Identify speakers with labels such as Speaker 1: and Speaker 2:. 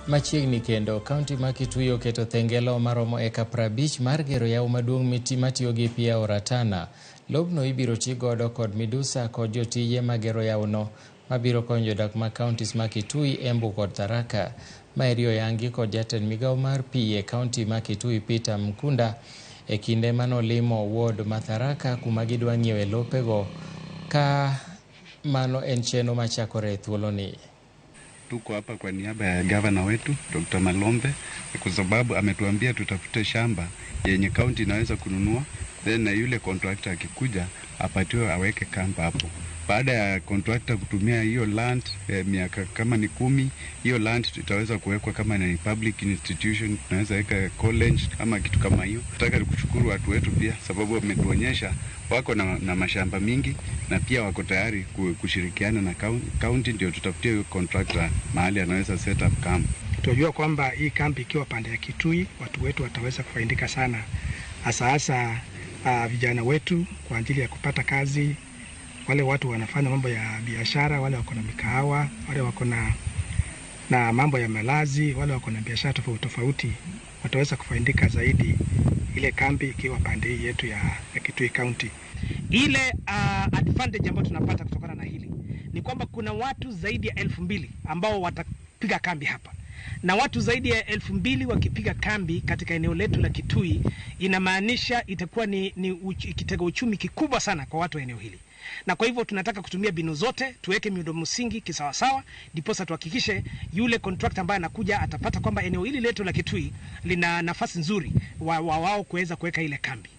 Speaker 1: Machiegni kendo, Kaonti ma Kitui oketo thenge maromo eka 50 mar gero yawo maduong' matiyo gi pi aora Tana. Lobno ibiro ti godo kod midusa kod jotije magero yawono mabiro konyo jodak ma kaontis ma Kitui, Embu kod Tharaka. Maeri oyangi kod jatend Migago mar pi e kaonti ma Kitui, Peter Mkunda, e kinde manolimo ward ma Tharaka kuma gidwa ng'iewe lopego, ka mano en chenro machakore e thuoloni.
Speaker 2: Tuko hapa kwa niaba ya gavana wetu Dr. Malombe kwa sababu ametuambia tutafute shamba yenye kaunti inaweza kununua, then na yule contractor akikuja apatiwe aweke kampa hapo. Baada ya contractor kutumia hiyo land miaka kama ni 10, hiyo land itaweza kuwekwa kama ni public institution, tunaweza weka college ama kitu kama hiyo. Nataka kushukuru watu wetu pia sababu wametuonyesha wako na mashamba mingi na pia wako tayari kushirikiana na county, ndio tutafutie hiyo contractor mahali anaweza set up camp.
Speaker 3: Tunajua kwamba hii camp ikiwa pande ya Kitui, watu wetu wataweza kufaidika sana, hasa vijana wetu kwa ajili ya kupata kazi, wale watu wanafanya mambo ya biashara, wale wako na mikahawa, wale wako na mambo ya malazi, wale wako na biashara tofauti wataweza kufaidika zaidi ile kambi ikiwa pande hii yetu ya Kitui County.
Speaker 4: Ile advantage ambayo tunapata kutokana na hili ni kwamba kuna watu zaidi ya 2,000 ambao watapiga kambi hapa, na watu zaidi ya 2,000 wakipiga kambi katika eneo letu la Kitui, inamaanisha itakuwa ni kitega uchumi kikubwa sana kwa watu wa eneo hili. Na kwa hivyo tunataka kutumia binu zote, tuweke miundo msingi kisawasawa, ndiposa tuhakikishe yule contractor ambaye anakuja atapata kwamba eneo hili letu la Kitui lina nafasi nzuri wao kuweza kuweka ile kambi.